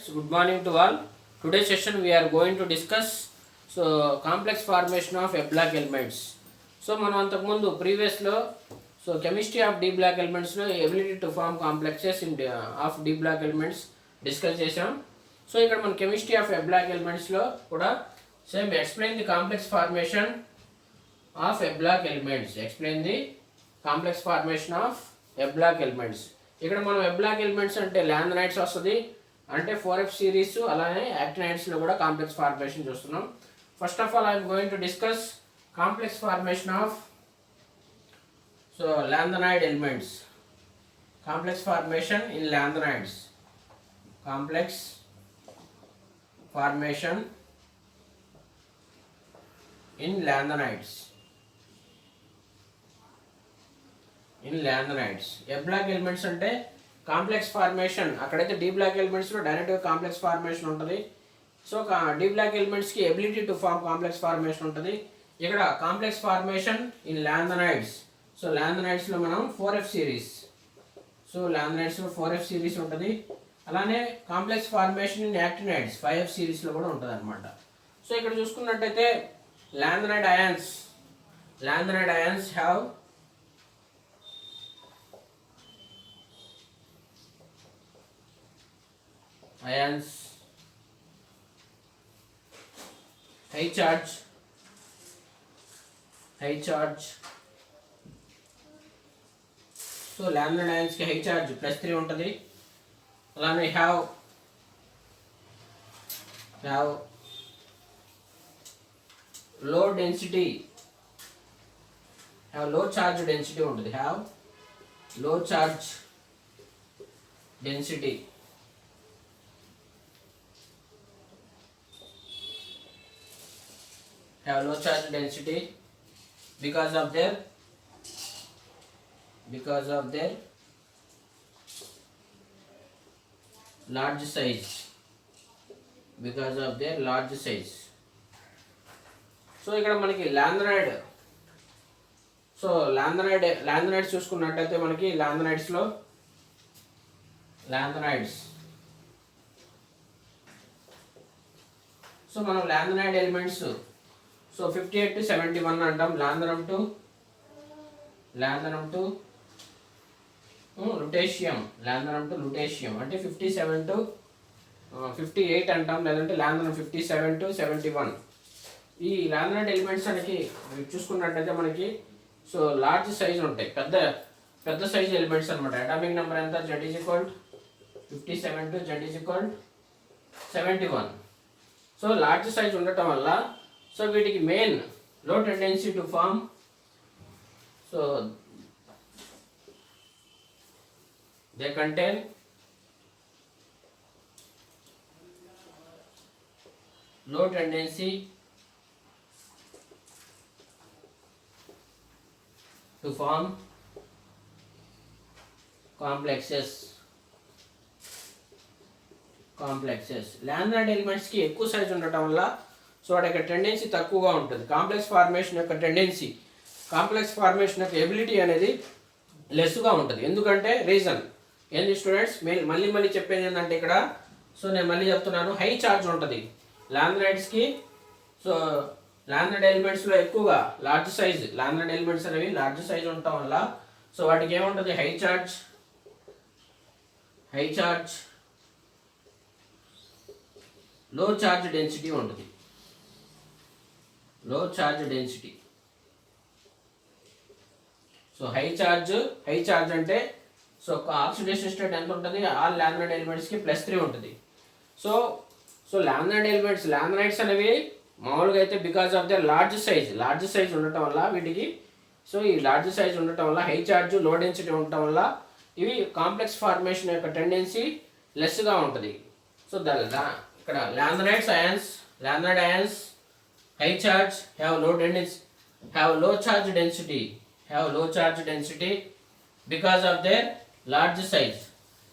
So, good morning to all. Today's session we are going to discuss complex formation of F block elements. So మనం అంతకు ముందు previous లో chemistry of d block elements లో ability to form complexes in of d block elements discuss చేసాం. So ఇక్కడ మన chemistry of f block elements లో కూడా same explain the complex formation of f block elements. Explain the complex formation of f block elements. ఇక్కడ మనం f block elements అంటే lanthanides వస్తుంది, అంటే 4F సిరీస్, అలానే యాక్టినైడ్స్లో కూడా కాంప్లెక్స్ ఫార్మేషన్ చూస్తున్నాం. First of all I'm going to discuss complex formation of lanthanide elements. Complex formation in lanthanides. Complex formation in lanthanides. F block elements అంటే complex formation. అక్కడైతే d block ఎలిమెంట్స్లో డైరెక్ట్గా complex formation ఉంటుంది. So d block ఎలిమెంట్స్కి ability to form complex formation ఉంటుంది. ఇక్కడ complex formation in lanthanides. So ల్యాంథనైడ్స్లో మనం 4F series. So ల్యాంథనైడ్స్లో 4F series ఉంటుంది. అలానే కాంప్లెక్స్ ఫార్మేషన్ ఇన్ యాక్టినైడ్స్ 5F సిరీస్లో కూడా ఉంటుంది అనమాట. సో ఇక్కడ చూసుకున్నట్టయితే lanthanide ions have high charge so lanthanide ions కి హై చార్జ్ +3 ఉంటుంది. అలానే have low density, low charge density ఉంటుంది. Have low charge density. have low charge density because of their large size. So ఇక్కడ మనకి ల్యాంథనైడ్ చూసుకున్నట్టయితే మనకి ల్యాంథనైడ్స్ సో మనం ల్యాంథనైడ్ elements 58 to 71 అంటాం. ల్యాంథనం టు లుటేషియం అంటే 57 to 58 అంటాం, లేదంటే ల్యాంథనం 57 to 71. ఈ ల్యాంథనైడ్ ఎలిమెంట్స్ అనేది చూసుకున్నట్టయితే మనకి లార్జ్ సైజ్ ఉంటాయి, పెద్ద సైజ్ ఎలిమెంట్స్ అనమాట. అటామిక్ నెంబర్ ఎంత? Z = 57 to Z = 71. So large size ఉండటం వల్ల వీటికి main low tendency to form they contain low tendency to form complexes. Lanthanide elements కి ఎక్కువ సైజ్ ఉండటం వల్ల వాటి యొక్క టెండెన్సీ తక్కువగా ఉంటుంది. కాంప్లెక్స్ ఫార్మేషన్ యొక్క ఎబిలిటీ అనేది లెస్గా ఉంటుంది. ఎందుకంటే రీజన్ ఏంది స్టూడెంట్స్? మళ్ళీ చెప్పేది ఏంటంటే ఇక్కడ నేను మళ్ళీ చెప్తున్నాను, హై చార్జ్ ఉంటుంది ల్యాంథనైడ్స్కి. ల్యాంథనైడ్ ఎలిమెంట్స్లో ఎక్కువగా ల్యాంథనైడ్ ఎలిమెంట్స్ అనేవి లార్జ్ సైజ్ ఉండటం వల్ల వాటికి ఏముంటుంది? High charge low charge density ఉంటుంది. హై చార్జ్ అంటే ఆక్సిడేషన్ స్టేట్ ఎంత ఉంటుంది? ఆల్ ల్యాంథనైడ్ ఎలిమెంట్స్కి +3 ఉంటుంది. ల్యాంథనైడ్స్ అనేవి మామూలుగా అయితే because of the large size ఉండటం వల్ల వీటికి ఈ లార్జ్ సైజ్ ఉండటం వల్ల హై చార్జ్ లో డెన్సిటీ ఉండటం వల్ల ఇవి కాంప్లెక్స్ ఫార్మేషన్ యొక్క టెండెన్సీ లెస్గా ఉంటుంది. ఇక్కడ ల్యాంథనైడ్ ions high charge have low charge density because of their large size.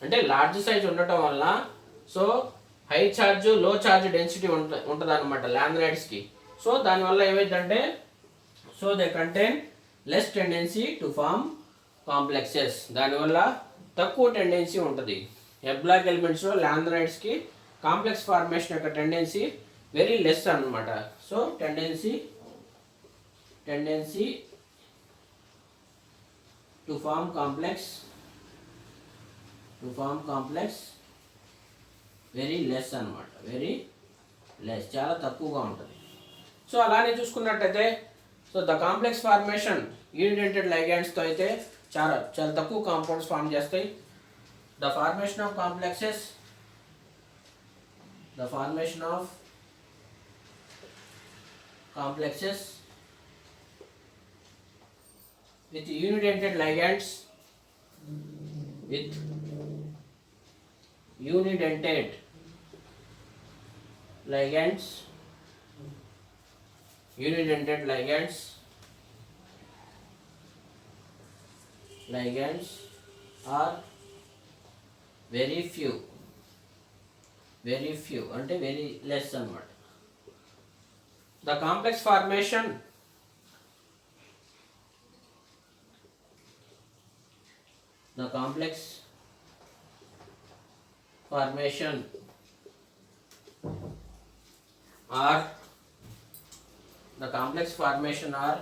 అంటే లార్జ్ సైజ్ ఉండటం వల్ల high charge low charge density ఉంటుంది అనమాట ల్యాంథనైడ్స్కి. దానివల్ల ఏమైందంటే they contain less tendency to form complexes. దానివల్ల తక్కువ టెండెన్సీ ఉంటుంది. ఎఫ్ బ్లాక్ ఎలిమెంట్స్లో ల్యాంథనైడ్స్కి కాంప్లెక్స్ ఫార్మేషన్ యొక్క టెండెన్సీ వెరీ లెస్ అన్నమాట. So tendency to form complex very less అన్నమాట. వెరీ లెస్, చాలా తక్కువగా ఉంటుంది. సో అలానే చూసుకున్నట్టయితే so the complex formation unidentate లైగాండ్స్తో అయితే చాలా చాలా తక్కువ కాంపౌండ్స్ ఫామ్ చేస్తాయి. The formation of complexes with unidentate ligands are very few అంటే very less అన్నమాట. The complex formation are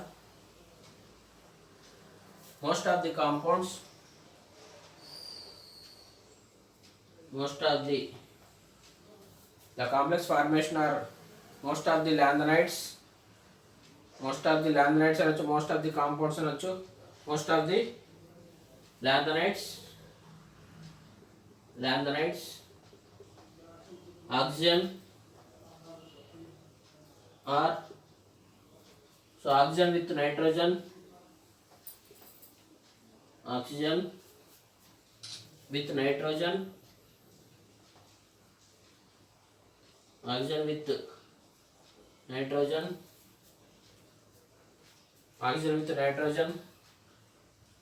most of the compounds, the complex formation are most of the lanthanides అనొచ్చు, most of the compounds అనొచ్చు, most of the lanthanides, oxygen or so oxygen with nitrogen, oxygen with nitrogen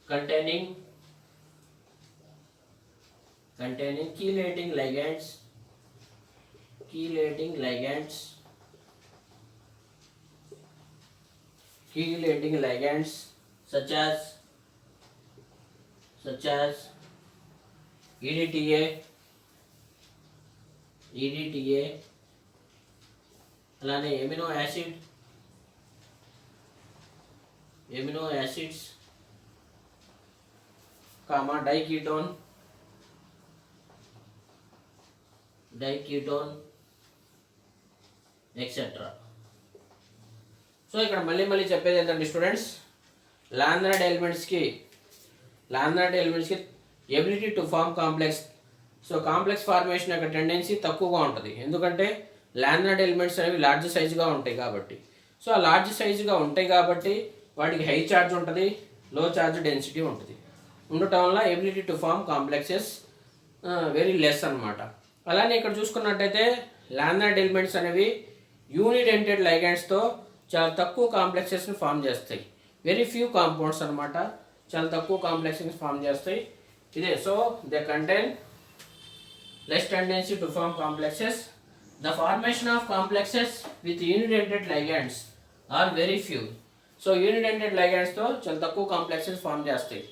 containing chelating ligands such as EDTA, అలానే amino acids comma diketone etcetera. So ఇక్కడ మళ్ళీ చెప్పేది ఏంటంటే students, lanthanide ఎలిమెంట్స్కి ability to form complex, so complex formation యొక్క tendency తక్కువగా ఉంటుంది. ఎందుకంటే లాంథనైడ్ ఎలిమెంట్స్ అనేవి లార్జ్ సైజుగా ఉంటాయి కాబట్టి. సో ఆ లార్జ్ సైజుగా ఉంటాయి కాబట్టి వాటికి హై ఛార్జ్ ఉంటుంది, లో ఛార్జ్ డెన్సిటీ ఉంటుంది. ఉండటం వల్ల ability to form complexes very less అన్నమాట. అలానే ఇక్కడ చూసుకున్నట్టయితే లాంథనైడ్ ఎలిమెంట్స్ అనేవి యూనిడెంటెడ్ లైగాండ్స్తో చాలా తక్కువ కాంప్లెక్సెస్ని ఫామ్ చేస్తాయి. వెరీ ఫ్యూ కాంపౌండ్స్ అనమాట, చాలా తక్కువ కాంప్లెక్సెస్ ఫామ్ చేస్తాయి. ఇదే so they contain less tendency to form complexes. The formation of complexes with unidentate ligands are very few. So unidentate ligands తో చాలా తక్కువ కాంప్లెక్సెస్ ఫామ్ చేస్తాయి.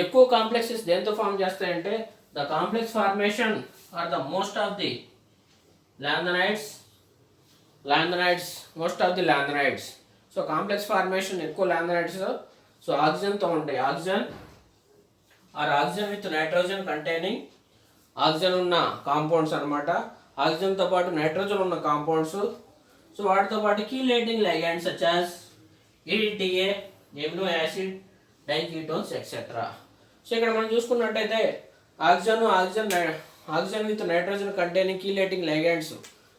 ఎక్కువ కాంప్లెక్సెస్ దేంతో ఫామ్ చేస్తాయంటే the complex formation are the most of the lanthanides, so complex formation ఎక్కువ lanthanides so ఆక్సిజన్తో ఉంటాయి. ఆక్సిజన్ విత్ నైట్రోజన్ కంటైనింగ్, ఆక్సిజన్ ఉన్న కాంపౌండ్స్ అనమాట. ఆక్సిజన్తో పాటు నైట్రోజన్ ఉన్న కాంపౌండ్స్. సో వాటితో పాటు chelating ligands such as EDTA, amino acid, diketones etcetera. So ఇక్కడ మనం చూసుకున్నట్టయితే oxygen with nitrogen containing chelating ligands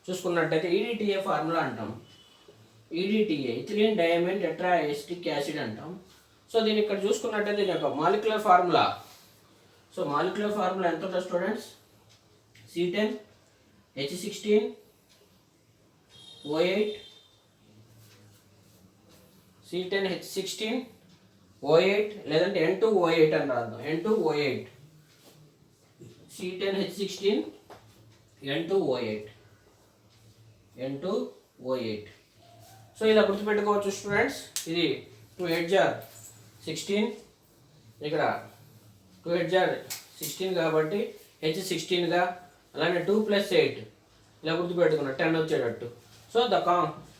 చూసుకున్నట్టయితే EDTA ఫార్ములా అంటాం. EDTA ethylene diamine tetra acetic acid అంటాం. సో దీన్ని ఇక్కడ చూసుకున్నట్టయితే దీని యొక్క molecular formula. So molecular formula ఎంత ఉంటుంది స్టూడెంట్స్? C10H16O8 లేదంటే N2O8 అని రాద్దాం. N2O8 C10H16 N2O8. సో ఇలా గుర్తుపెట్టుకోవచ్చు స్టూడెంట్స్. ఇది 2 ఇక్కడ 2 16 కాబట్టి H16గా, అలానే 2 + 8 ఇలా గుర్తుపెట్టుకున్నా 10 వచ్చేటట్టు.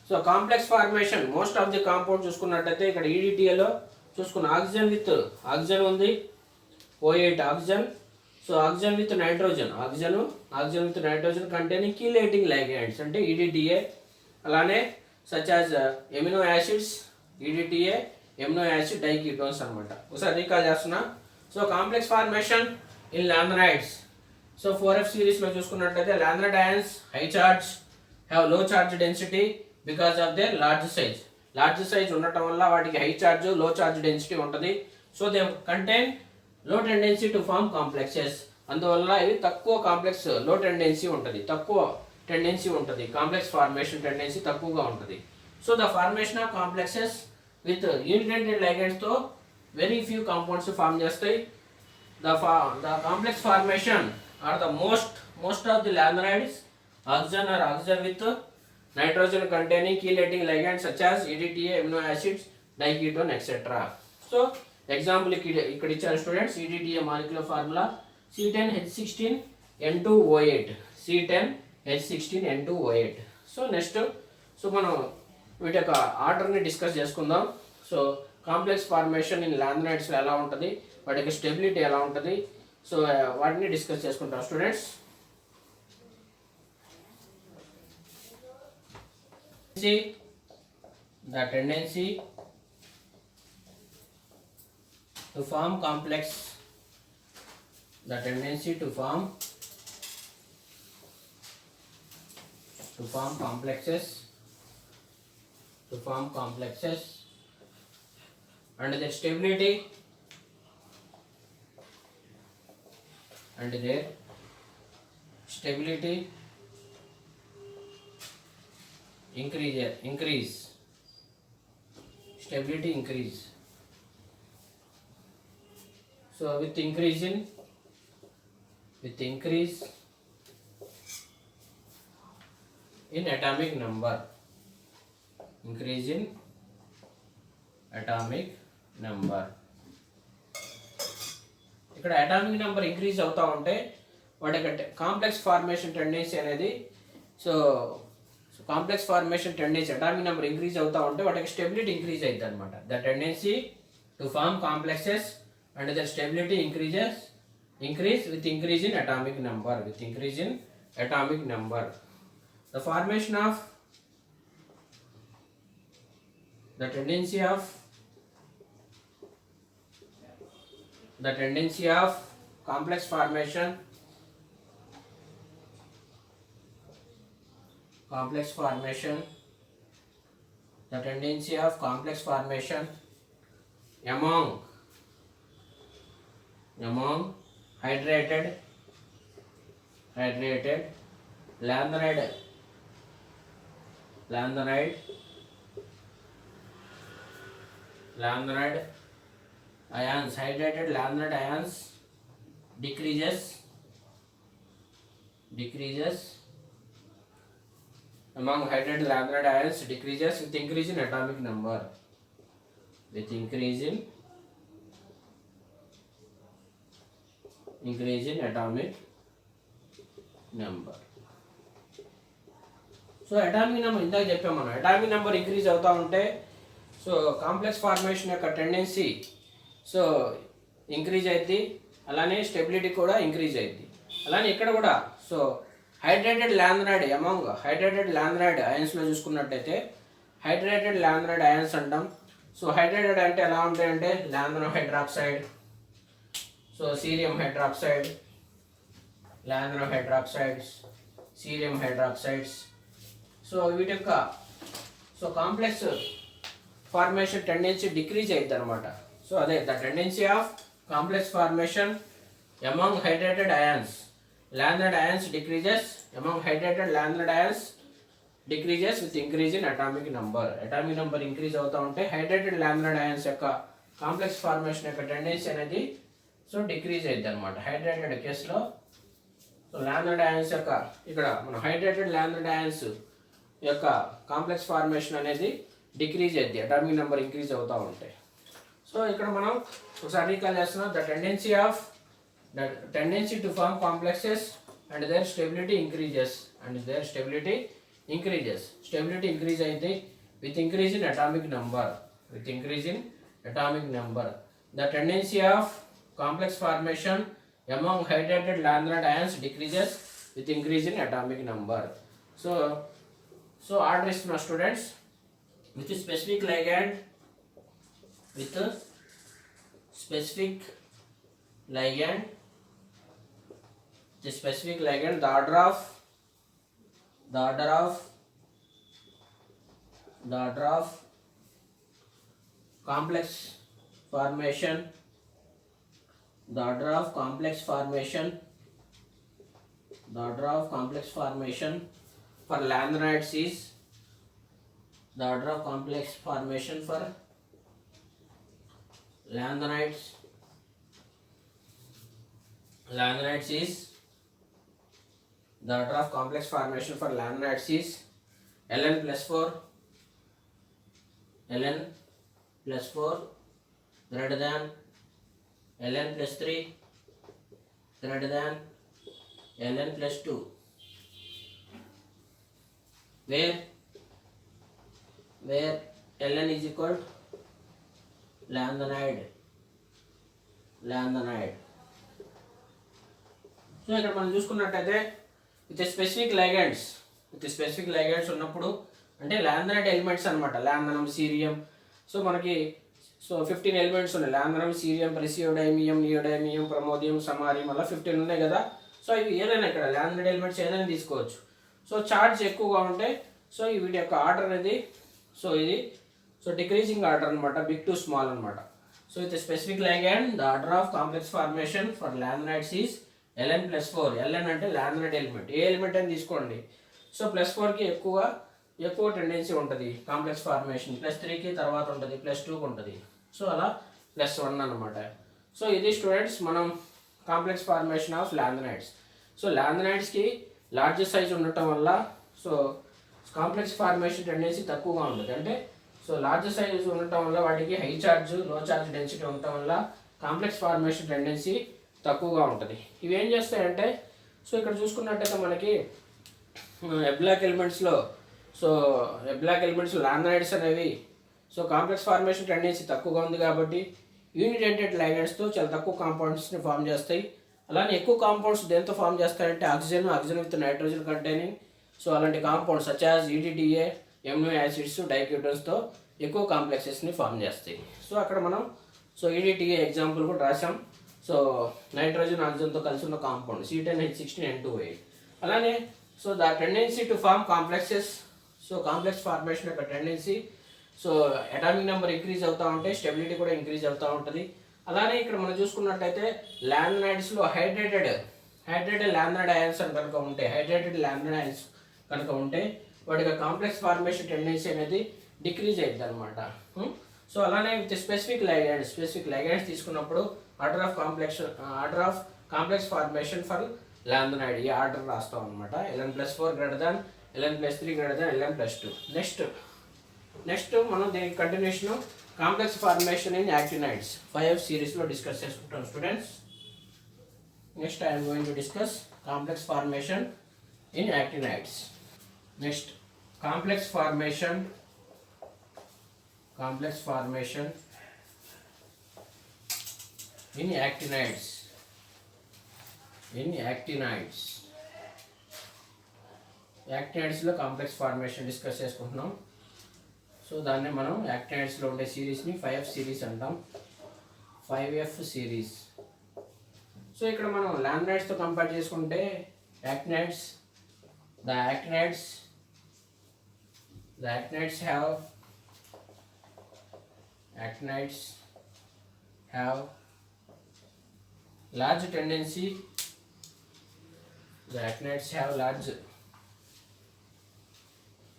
So complex formation most of the compound చూసుకున్నట్టయితే ఇక్కడ ఈడిటిఏలో చూసుకున్న ఆక్సిజన్ ఉంది, O8 oxygen. So oxygen with nitrogen containing chelating ligands అంటే ఈడిటిఏ. అలానే such as amino acids, EDTA, amino acid, diketones అనమాట. ఒకసారి రీకాల్ చేస్తున్నా. So complex formation in lanthanides. So 4F సిరీస్లో చూసుకున్నట్లయితే lanthanide ions high charge have low charge density because of their large size ఉండటం వల్ల వాటికి high charge low charge density ఉంటుంది. So they contain లో టెండెన్సీ టు ఫార్మ్ కాంప్లెక్సెస్. అందువల్ల ఇవి తక్కువ కాంప్లెక్స్ లో టెండెన్సీ ఉంటుంది, కాంప్లెక్స్ ఫార్మేషన్ టెండెన్సీ తక్కువగా ఉంటుంది. So the formation of complexes with united లైగెండ్స్తో వెరీ ఫ్యూ కాంపౌండ్స్ ఫార్మ్ చేస్తాయి. The complex formation are the most of the lanthanides oxygen with nitrogen containing chelating ligands such as EDTA, amino acids, diketone etcetera. So example ఇక్కడ ఇచ్చారు students. EDTA molecular formula C10H16N2O8. C10H16N2O8. So next మనం వీటి యొక్క ఆర్డర్ని discuss చేసుకుందాం. So complex formation in లాంథనైడ్స్లో ఎలా ఉంటుంది, వాటి యొక్క స్టెబిలిటీ ఎలా ఉంటుంది, సో వాటిని డిస్కస్ చేసుకుంటాం students. The tendency to form complexes and their stability increase. So with increase in atomic number, ఇక్కడ అటామిక్ నెంబర్ ఇంక్రీజ్ అవుతూ ఉంటే వాటి కాంప్లెక్స్ ఫార్మేషన్ టెండెన్సీ అనేది complex formation tendency atomic number increase అవుతూ ఉంటే వాటికి స్టెబిలిటీ ఇంక్రీజ్ అవుతుంది అనమాట. The tendency to form complexes and the stability increase with increase in atomic number. The formation of the tendency of complex formation among hydrated lanthanide ions, hydrated lanthanide ions decreases among hydrated lanthanide ions decreases with increase in atomic number. సో atomic number ఇందాక చెప్పాం మనం. Atomic number increase అవుతూ ఉంటే so complex formation యొక్క tendency so increase అవుతుంది, అలానే stability కూడా ఇంక్రీజ్ అవుతుంది. అలానే ఇక్కడ కూడా so hydrated lanthanide among hydrated lanthanide అయన్స్లో చూసుకున్నట్టయితే హైడ్రేటెడ్ లాంథనైడ్ అయన్స్ అంటాం. సో హైడ్రేటెడ్ అంటే ఎలా ఉంటాయంటే lanthano hydroxide, so cerium hydroxide, lanthano hydroxides, cerium hydroxides. So వీటి యొక్క so complex formation tendency decrease అవుతుంది అనమాట. సో అదే the tendency of complex formation among hydrated ions. Lanthanide ions decreases among hydrated lanthanide ions decreases with increase in atomic number. Atomic number increase అవుతా ఉంటే hydrated lanthanide ions యొక్క complex formation యొక్క tendency అనేది so decrease అవుతుంది అనమాట hydrated కేసులో. So lanthanide ions యొక్క ఇక్కడ మన హైడ్రేటెడ్ lanthanide ions యొక్క కాంప్లెక్స్ ఫార్మేషన్ అనేది డిక్రీజ్ అవుతుంది అటామిక్ నెంబర్ ఇంక్రీజ్ అవుతూ ఉంటాయి. సో ఇక్కడ మనం ఒకసారి రీకాల్ చేస్తున్నాం. The tendency to form complexes and their stability increases, stability increase అయితే with increase in atomic number, the tendency of complex formation among hydrated lanthanide ions decreases with increase in atomic number. So order ఇస్తున్న students, with specific ligand, with specific ligand the specific ligand, the order of complex formation, for lanthanides is, the order of complex formation for lanthanides is, the order of complex formation for lanthanides is Ln plus 4 greater than Ln plus 3 greater than Ln plus 2, where Ln is equal to lanthanide. So ఇక్కడ మనం చూసుకున్నట్టయితే with specific లైగండ్స్ ఉన్నప్పుడు అంటే lanthanide elements అనమాట, లాంథనం, cerium. So మనకి 15 elements ఉన్నాయి. లాంథనం, cerium, ప్రెసియోడైమియం, neodymium, ప్రమోదియం, samarium, అలా 15 ఉన్నాయి కదా. సో ఇవి ఏదైనా ఇక్కడ లాంథనైడ్ ఎలిమెంట్స్ ఏదైనా తీసుకోవచ్చు. సో చార్జ్ ఎక్కువగా ఉంటే సో వీటి యొక్క ఆర్డర్ అనేది ఇది డిక్రీజింగ్ ఆర్డర్ అనమాట, బిగ్ టు స్మాల్ అనమాట. So with specific ligand the order of complex formation for lanthanides is Ln plus 4. Ln అంటే లాంథనైడ్ ఎలిమెంట్, ఏ ఎలిమెంట్ అని తీసుకోండి. సో +4కి ఎక్కువ టెండెన్సీ ఉంటుంది కాంప్లెక్స్ ఫార్మేషన్, +3కి తర్వాత ఉంటుంది, +2కి ఉంటుంది. సో అలా +1 అనమాట. సో ఇది స్టూడెంట్స్ మనం complex formation of lanthanides. So లాంథనైడ్స్కి లార్జ్ సైజ్ ఉండటం వల్ల కాంప్లెక్స్ ఫార్మేషన్ టెండెన్సీ తక్కువగా ఉంటుంది. అంటే లార్జ్ సైజ్ ఉండటం వల్ల వాటికి high charge, low charge density ఉండటం వల్ల కాంప్లెక్స్ ఫార్మేషన్ టెండెన్సీ తక్కువగా ఉంటుంది. ఇవి ఏం చేస్తాయంటే ఇక్కడ చూసుకున్నట్టయితే మనకి ఎబ్లాక్ ఎలిమెంట్స్లో లాంథనైడ్స్ అనేవి కాంప్లెక్స్ ఫార్మేషన్ టెండెన్సీ తక్కువగా ఉంది కాబట్టి యూనిడెంటెడ్ లైగండ్స్తో చాలా తక్కువ కాంపౌండ్స్ని ఫామ్ చేస్తాయి. అలానే ఎక్కువ కాంపౌండ్స్ దేంతో ఫామ్ చేస్తాయంటే ఆక్సిజన్ విత్ నైట్రోజన్ కంటైనింగ్. అలాంటి compounds such as EDTA, amino acids, డైక్యూటన్స్తో ఎక్కువ కాంప్లెక్సెస్ని ఫామ్ చేస్తాయి. అక్కడ మనం EDTA ఎగ్జాంపుల్ కూడా రాసాం. నైట్రోజన్ ఆక్సిజన్తో కలిసి ఉన్న కాంపౌండ్ C10H16N2O8. అలానే the tendency to form complexes, complex formation యొక్క టెండెన్సీ అటామిక్ నెంబర్ ఇంక్రీజ్ అవుతూ ఉంటే స్టెబిలిటీ కూడా ఇంక్రీజ్ అవుతూ ఉంటుంది. అలానే ఇక్కడ మనం చూసుకున్నట్టయితే లాంథనైడ్స్లో హైడ్రేటెడ్ లాంథనైడ్ అయాన్స్ కనుక ఉంటే వాటికి కాంప్లెక్స్ ఫార్మేషన్ టెండెన్సీ అనేది డిక్రీజ్ అవుతుంది అనమాట. అలానే విత్ స్పెసిఫిక్ లైగండ్స్ తీసుకున్నప్పుడు order of complex formation for lanthanide ఈ ఆర్డర్ రాస్తాం అనమాట. Ln plus 4 greater than Ln plus 3 greater than Ln plus 2. Next మనం దీనికి continuation complex formation in actinides 5 సిరీస్లో డిస్కస్ చేసుకుంటాం students. Next I'm going to discuss complex formation in actinides. Next complex formation in actinides. యాక్టినైడ్స్లో complex formation discuss చేసుకుంటున్నాం. దాన్ని మనం యాక్టినైడ్స్లో ఉండే సిరీస్ని 5 series అంటాం, 5F సిరీస్. ఇక్కడ మనం లాంథనైడ్స్తో కంపేర్ చేసుకుంటే యాక్టినైడ్స్ have large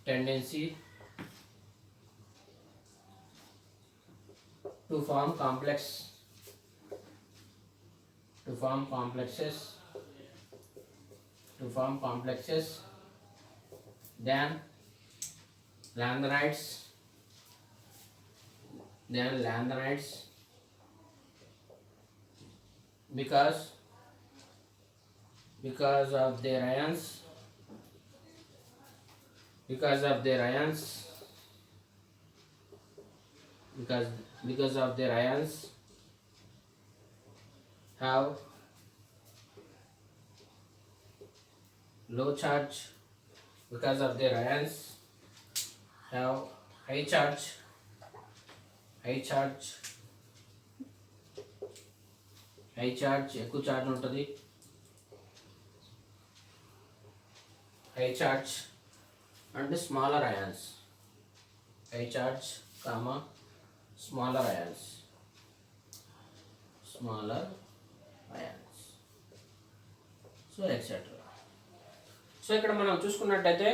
tendency to form complexes than lanthanides because because of their ions, because of their ions, because because of their ions have low charge, because of their ions have high charge, high charge, high charge ఎక్కువ charge ఉంటుంది, high charge and smaller ions, high charge comma smaller ions, smaller ions, so etc. So ఇక్కడ మనం చూసుకున్నట్టయితే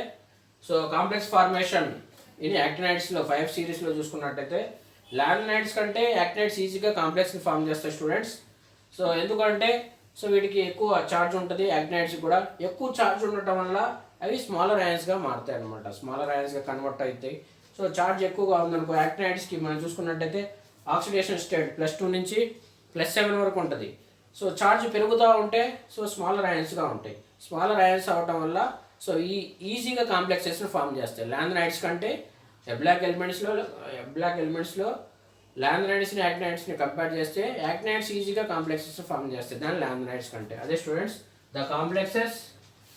so complex formation in యాక్టినైడ్స్లో 5 సిరీస్లో చూసుకున్నట్టయితే లామినైడ్స్ కంటే యాక్టినైడ్స్ ఈజీగా కాంప్లెక్స్ని form చేస్తాయి స్టూడెంట్స్. సో ఎందుకంటే సో వీటికి ఎక్కువ ఛార్జ్ ఉంటుంది, యాక్టినైడ్స్ కూడా ఎక్కువ ఛార్జ్ ఉండటం వల్ల అవి స్మాలర్ అయాన్స్గా మారుతాయి అనమాట, స్మాలర్ అయాన్స్గా కన్వర్ట్ అవుతాయి. సో ఛార్జ్ ఎక్కువగా ఉందనుకో యాక్టినైడ్స్కి మనం చూసుకున్నట్టయితే ఆక్సిడేషన్ స్టేట్ +2 నుంచి +7 వరకు ఉంటుంది. సో ఛార్జ్ పెరుగుతూ ఉంటే సో స్మాలర్ అయాన్స్గా ఉంటాయి, స్మాలర్ అయాన్స్ అవటం వల్ల సో ఈజీగా కాంప్లెక్సెస్ని ఫామ్ చేస్తాయి. లామినైడ్స్ కంటే బ్లాక్ ఎలిమెంట్స్లో లామినైడ్స్ని యాక్టినైడ్స్ని కంపేర్ చేస్తే యాక్టినైడ్స్ ఈజీగా కాంప్లెక్సెస్ ఫామ్ చేస్తాయి దాని లామినైడ్స్ కంటే. అదే students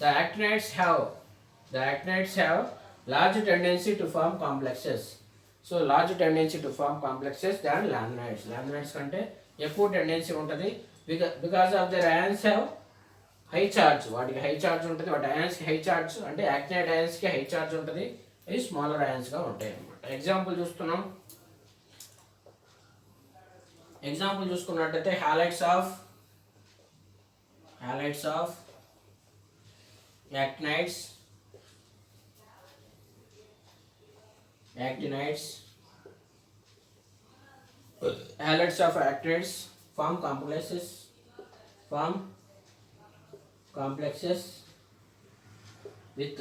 the actinides have large tendency to form complexes. So large tendency to form complexes than lanthanides కంటే ఎక్కువ టెండెన్సీ ఉంటుంది. Because of their ions have high charge, వాటికి హై చార్జ్ ఉంటుంది, వాటి అయాన్స్కి హై చార్జ్ అంటే యాక్టినైడ్ అయాన్స్కి హై చార్జ్ ఉంటుంది, అవి స్మాలర్ అయాన్స్గా ఉంటాయి అన్నమాట. ఎగ్జాంపుల్ చూసుకున్నట్టయితే halides of actinides halides of actinides form complexes with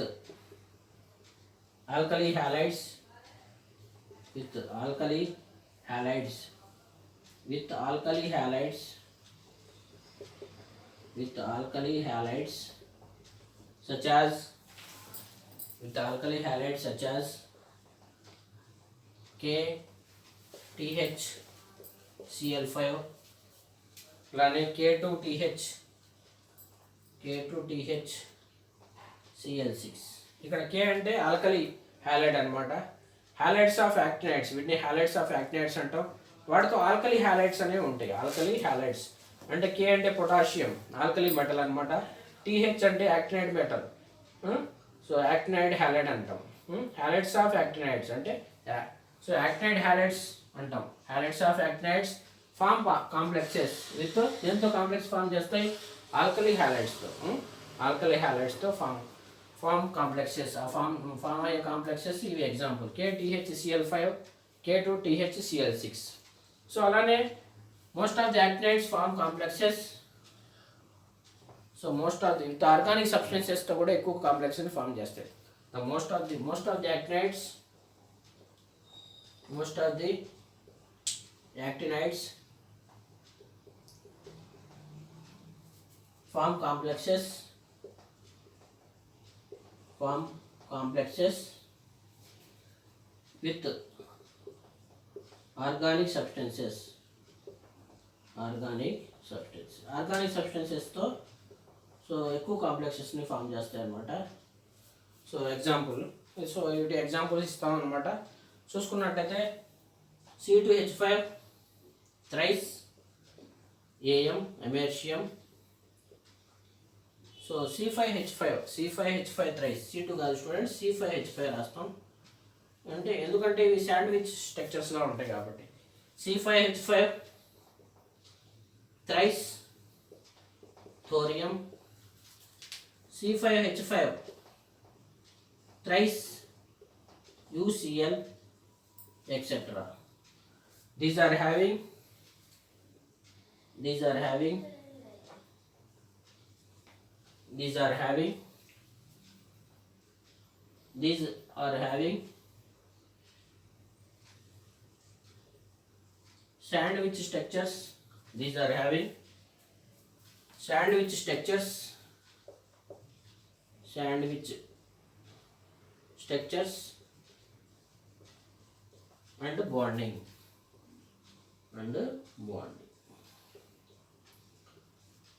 alkali halides such as KTHCl5 అలానే K2THCl6. ఇక్కడ K అంటే ఆల్కలీ హ్యాలైడ్ అనమాట. హ్యాలైడ్స్ ఆఫ్ యాక్టినైడ్స్, వీటిని హ్యాలైడ్స్ ఆఫ్ యాక్టినైడ్స్ అంటాం. వాటితో ఆల్కలీ హ్యాలైడ్స్ అనేవి ఉంటాయి. ఆల్కలీ హ్యాలైడ్స్ అంటే K అంటే పొటాషియం ఆల్కలీ మెటల్ అనమాట, TH అంటే actinide metal, so actinide halide అంటాం. హ్యాలైడ్స్ ఆఫ్ యాక్టినైడ్స్ అంటే సో యాక్టినైడ్ హ్యాలైడ్స్ అంటాం. Halides of actinides form complexes with దేంతో కాంప్లెక్స్ ఫామ్ చేస్తాయి, ఆల్కలీ హ్యాలైడ్స్తో ఫామ్ కాంప్లెక్సెస్. ఆ ఫామ్ అయ్యే కాంప్లెక్సెస్ ఇవి ఎగ్జాంపుల్ KTHCl5, K2THCl6. సో అలానే most of the actinides form complexes. So most of the organic సబ్స్టెన్సెస్తో కూడా ఎక్కువ కాంప్లెక్స్ని ఫామ్ చేస్తాయి. Most of the actinides form complexes with organic substances తో సో ఎక్కువ కాంప్లెక్సెస్ని ఫామ్ చేస్తాయి అన్నమాట. సో వీటి ఎగ్జాంపుల్స్ ఇస్తాం అనమాట. చూసుకున్నట్టయితే C2H5 thrice AM americium. So C5H5 thrice, C2 కాదు స్టూడెంట్స్, C5H5 రాస్తాం అంటే ఎందుకంటే ఇవి శాండ్విచ్ స్ట్రక్చర్స్లో ఉంటాయి కాబట్టి. C5H5 thrice thorium, C5H5 thrice UCl, etc. These are having sandwich structures. These are having sandwich structures sandwich structures and bonding.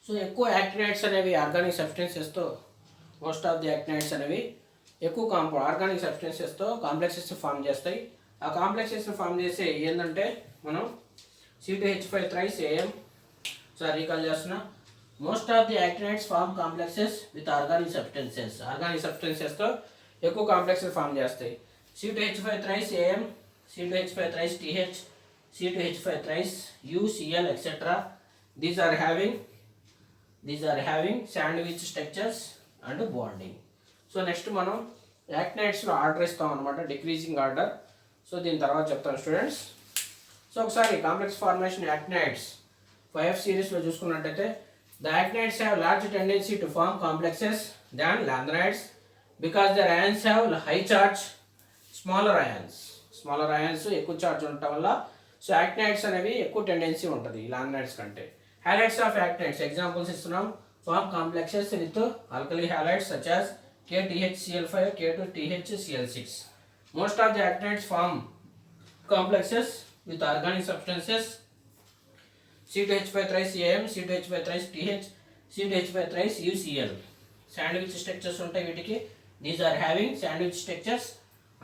So ఎక్కువ యాక్టినైడ్స్ అనేవి organic సబ్స్టెన్సెస్తో most of the యాక్టినైడ్స్ అనేవి ఎక్కువ ఆర్గానిక్ సబ్స్టెన్సెస్తో కాంప్లెక్సెస్ ఫామ్ చేస్తాయి. ఆ కాంప్లెక్సెస్ ఫామ్ చేసే ఏంటంటే మనం C2H5 thrice AM recall చేస్తున్నా. Most of the actinides form complexes with organic సబ్స్టెన్సెస్తో ఎక్కువ కాంప్లెక్సెస్ ఫామ్ చేస్తాయి. C2H5 thrice AM, C2H5 thrice TH, C2H5 thrice UCl etc. These are having sandwich structures and bonding. So next మనం యాక్టినైడ్స్లో order ఇస్తాం అనమాట, decreasing order. So దీని తర్వాత చెప్తాను students. So ఒకసారి కాంప్లెక్స్ ఫార్మేషన్ యాక్టినైడ్స్ 5F సిరీస్లో చూసుకున్నట్టయితే the actinides have large tendency to form complexes than lanthanides because their ions have high charge smaller ions ఎక్కువ చార్జ్ ఉండటం వల్ల సో యాక్టినైడ్స్ అనేవి ఎక్కువ టెండెన్సీ ఉంటుంది లాంథనైడ్స్ కంటే. హైలైట్స్ ఆఫ్ యాక్టినైడ్స్ ఎగ్జాంపుల్స్ ఇస్తున్నాం. Form complexes with alkali halides such as K2THCl5, K2THCl6. Most of the actinides form complexes with organic substances C2H5 thrice AM, C2H5 thrice TH, C2H5 thrice UCl. Sandwich structures ఉంటాయి వీటికి. These are having sandwich structures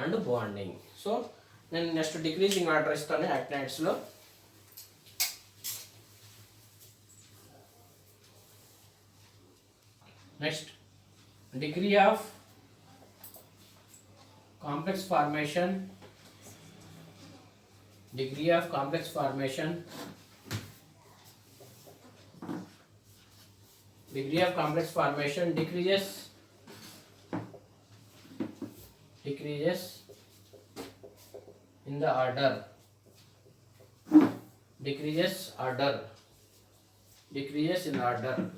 and bonding. So నేను next decreasing order ఇస్తాను యాక్టినైడ్స్లో. Next degree of complex formation decreases in the order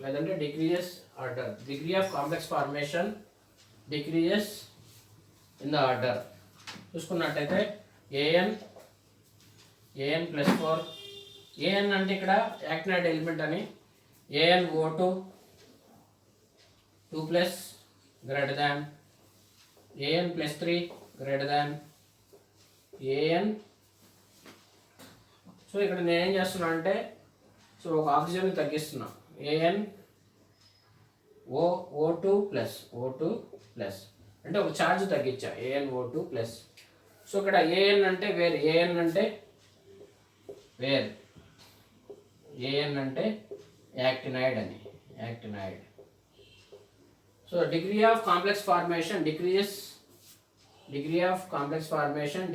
లేదంటే decreases order. Degree of complex formation decreases in the order. చూసుకున్నట్టయితే AN +4. AN అంటే ఇక్కడ actinide element అని. AnO2 2+ greater than AN +3 greater than AN. So ఇక్కడ నేను ఏం చేస్తున్నా అంటే సో ఒక ఆక్సిజన్ తగ్గిస్తున్నా. O2 ప్లస్ అంటే ఒక ఛార్జ్ తగ్గించా AnO2+. సో ఇక్కడ AN అంటే వేర్, AN అంటే యాక్టినైడ్ అని, actinide. So degree of complex formation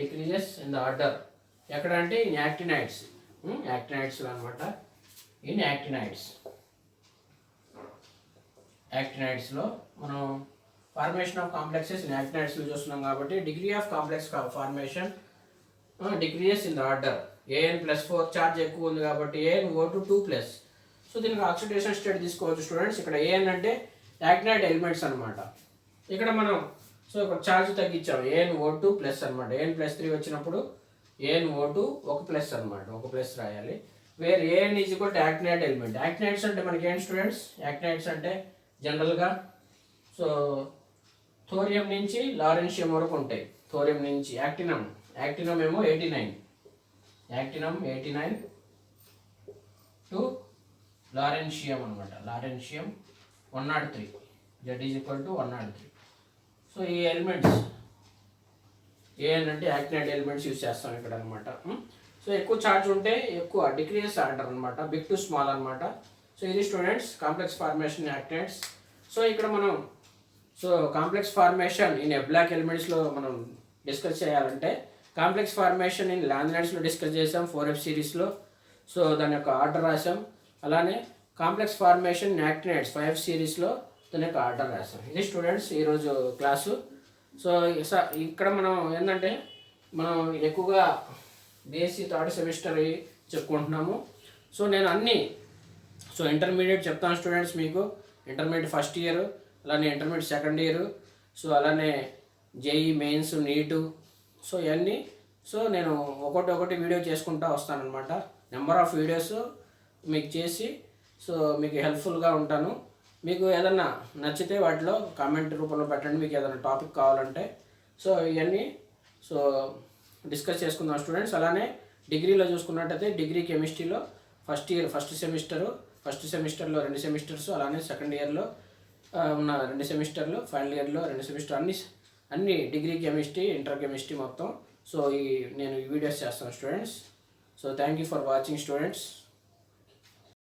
decreases in the order. ఎక్కడ అంటే ఇన్ యాక్టినైడ్స్లో అనమాట. ఇన్ యాక్టినైడ్స్లో మనం ఫార్మేషన్ ఆఫ్ కాంప్లెక్సెస్ ఇన్ యాక్టినైడ్స్లో చూస్తున్నాం కాబట్టి degree of complex formation decreases in the order. AN+4 charge ఎక్కువ ఉంది కాబట్టి AnO2 2+. సో దీనికి ఆక్సిడేషన్ స్టేట్ తీసుకోవచ్చు స్టూడెంట్స్. ఇక్కడ AN అంటే యాక్టినైడ్ ఎలిమెంట్స్ అనమాట. ఇక్కడ మనం సో ఇక్కడ ఛార్జ్ తగ్గించాం AnO2+ అనమాట. AN+3 వచ్చినప్పుడు AnO2 1+ అనమాట, 1+ రాయాలి. Where AN is equal to actinide element. Actinides అంటే మనకి ఏంటి స్టూడెంట్స్? యాక్టినైడ్స్ అంటే జనరల్గా సో థోరియం నుంచి లారెన్షియం వరకు ఉంటాయి. థోరియం నుంచి యాక్టినం ఏమో 89 టు లారెన్షియం అనమాట. Lawrencium 103, Z is equal to 103. So ఈ ఎలిమెంట్స్ AN అంటే యాక్టినైడ్ ఎలిమెంట్స్ యూజ్ చేస్తాం ఇక్కడ అనమాట. సో ఎక్కువ ఛార్జ్ ఉంటే ఎక్కువ డిక్రీజెస్ ఆర్డర్ అనమాట, బిగ్ టు స్మాల్ అనమాట. సో ఇది స్టూడెంట్స్ కాంప్లెక్స్ ఫార్మేషన్ యాక్టినైడ్స్. సో ఇక్కడ మనం సో కాంప్లెక్స్ ఫార్మేషన్ ఇన్ ఎబ్లాక్ ఎలిమెంట్స్లో మనం డిస్కస్ చేయాలంటే కాంప్లెక్స్ ఫార్మేషన్ ఇన్ లాంథనైడ్స్లో డిస్కస్ చేసాం 4F సిరీస్లో. సో దాని యొక్క ఆర్డర్ రాసాం. అలానే కాంప్లెక్స్ ఫార్మేషన్ ఇన్ యాక్టినైడ్స్ 5F సిరీస్లో దాని యొక్క ఆర్డర్ రాసాం. ఇది స్టూడెంట్స్ ఈరోజు క్లాసు. సో ఇక్కడ మనం ఏంటంటే మనం ఎక్కువగా BSc థర్డ్ సెమిస్టర్ చెప్పుకుంటున్నాము. సో నేను అన్నీ సో ఇంటర్మీడియట్ చెప్తాను స్టూడెంట్స్ మీకు. ఇంటర్మీడియట్ ఫస్ట్ ఇయర్, అలానే ఇంటర్మీడియట్ సెకండ్ ఇయర్, సో అలానే JEE మెయిన్స్, నీటు, సో ఇవన్నీ సో నేను ఒకటి వీడియో చేసుకుంటూ వస్తానన్నమాట. నెంబర్ ఆఫ్ వీడియోస్ మీకు చేసి సో మీకు హెల్ప్ఫుల్గా ఉంటాను. మీకు ఏదన్నా నచ్చితే వాటిలో కామెంట్ రూపంలో పెట్టండి, మీకు ఏదైనా టాపిక్ కావాలంటే. సో ఇవన్నీ సో డిస్కస్ చేసుకుందాం స్టూడెంట్స్. అలానే డిగ్రీలో చూసుకున్నట్టయితే డిగ్రీ కెమిస్ట్రీలో ఫస్ట్ సెమిస్టర్లో 2 సెమిస్టర్స్, అలానే సెకండ్ ఇయర్లో ఉన్న 2 సెమిస్టర్లు, ఫైనల్ ఇయర్లో 2 సెమిస్టర్, అన్ని డిగ్రీ కెమిస్ట్రీ, ఇంటర్ కెమిస్ట్రీ మొత్తం. సో నేను ఈ వీడియోస్ చేస్తాను students. So thank you for watching students.